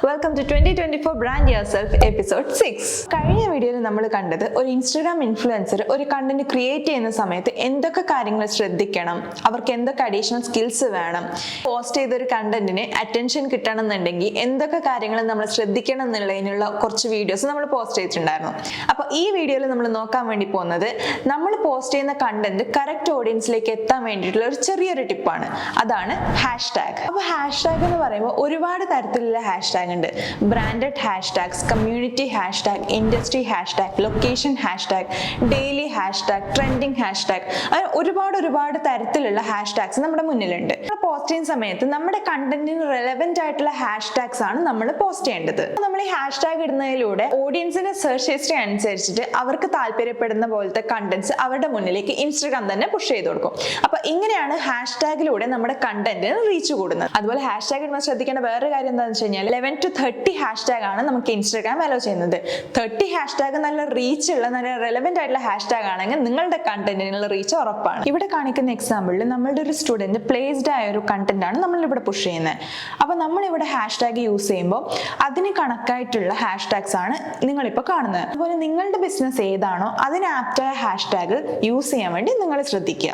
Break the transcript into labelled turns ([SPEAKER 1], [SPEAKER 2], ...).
[SPEAKER 1] Welcome to 2024 brand yourself episode 6. കഴിഞ്ഞ വീഡിയോയിൽ നമ്മൾ കണ്ടത് ഒരു ഇൻസ്റ്റാഗ്രാം ഇൻഫ്ലുവൻസർ ഒരു കണ്ടന്റ് ക്രിയേറ്റ് ചെയ്യുന്ന സമയത്ത് എന്തൊക്കെ കാര്യങ്ങൾ ശ്രദ്ധിക്കണം, അവർക്ക് എന്തൊക്കെ അഡീഷണൽ സ്കിൽസ് വേണം, പോസ്റ്റ് ചെയ്ത ഒരു കണ്ടന്റിന് അറ്റൻഷൻ കിട്ടണം എന്നുണ്ടെങ്കിൽ എന്തൊക്കെ കാര്യങ്ങൾ നമ്മൾ ശ്രദ്ധിക്കണം എന്നുള്ളതിനുള്ള കുറച്ച് വീഡിയോസ് നമ്മൾ പോസ്റ്റ് ചെയ്തിട്ടുണ്ടായിരുന്നു. അപ്പോൾ ഈ വീഡിയോയിൽ നമ്മൾ നോക്കാൻ വേണ്ടി പോകുന്നത് നമ്മൾ പോസ്റ്റ് ചെയ്യുന്ന കണ്ടന്റ് കറക്റ്റ് ഓഡിയൻസിലേക്ക് എത്താൻ വേണ്ടിയിട്ടുള്ള ഒരു ചെറിയൊരു ടിപ്പാണ്. അതാണ് ഹാഷ്ടാഗ്. അപ്പോൾ ഹാഷ്ടാഗ് എന്ന് പറയുമ്പോൾ ഒരുപാട് തരത്തിലുള്ള ഹാഷ്ടാഗ് ഉണ്ട്. Branded hashtags, community hashtag, industry hashtag, location hashtag, daily hashtag, trending hashtag, അങ്ങനെ ഒരുപാട് തരത്തിലുള്ള ഹാഷ്ടാഗ്സ് നമ്മുടെ മുന്നിലുണ്ട്. പോസ്റ്റ് ചെയ്യുന്ന സമയത്ത് നമ്മുടെ കണ്ടന്റിന് റെലവെന്റ് ആയിട്ടുള്ള ഹാഷ്ടാഗ്സ് ആണ് നമ്മൾ പോസ്റ്റ് ചെയ്യേണ്ടത്. നമ്മൾ ഈ ഹാഷ്ടാഗ് ഇടുന്നതിലൂടെ ഓഡിയൻസിന്റെ സെർച്ച് ഹിസ്റ്ററി അനുസരിച്ചിട്ട് അവർക്ക് താല്പര്യപ്പെടുന്ന പോലത്തെ കണ്ടന്റ്സ് അവരുടെ മുന്നിലേക്ക് ഇൻസ്റ്റാഗ്രാം തന്നെ പുഷ് ചെയ്ത് കൊടുക്കും. അപ്പൊ ഇങ്ങനെയാണ് ഹാഷ്ടാഗിലൂടെ നമ്മുടെ കണ്ടന്റിന് റീച്ച് കൂടുന്നത്. അതുപോലെ ഹാഷ്ടാഗ് ഇടുമ്പോൾ ശ്രദ്ധിക്കേണ്ട വേറൊരു കാര്യം എന്താണെന്ന് വെച്ച് കഴിഞ്ഞാൽ 11 to 30 ഹാഷ്ടാഗ് ആണ് നമുക്ക് ഇൻസ്റ്റാഗ്രാം അലോ ചെയ്യുന്നത്. 30 ഹാഷ്ടാഗ് നല്ല റീച്ച് ഉള്ള നല്ല റെലവെന്റ് ആയിട്ടുള്ള ഹാഷ്ടാഗ് ആണെങ്കിൽ നിങ്ങളുടെ കണ്ടന്റിനുള്ള റീച്ച് ഉറപ്പാണ്. ഇവിടെ കാണിക്കുന്ന എക്സാമ്പിളിൽ നമ്മളുടെ ഒരു സ്റ്റുഡന്റ് പ്ലേസ്ഡ് ആയ ഒരു കണ്ടന്റ് ആണ് നമ്മൾ ഇവിടെ പുഷ് ചെയ്യുന്നത്. അപ്പൊ നമ്മൾ ഇവിടെ ഹാഷ്ടാഗ് യൂസ് ചെയ്യുമ്പോൾ അതിന് കണക്കായിട്ടുള്ള ഹാഷ്ടാഗ്സ് ആണ് നിങ്ങളിപ്പോൾ കാണുന്നത്. അതുപോലെ നിങ്ങളുടെ ബിസിനസ് ഏതാണോ അതിന് ആപ്റ്റായ ഹാഷ്ടാഗ് യൂസ് ചെയ്യാൻ വേണ്ടി നിങ്ങൾ ശ്രദ്ധിക്കുക.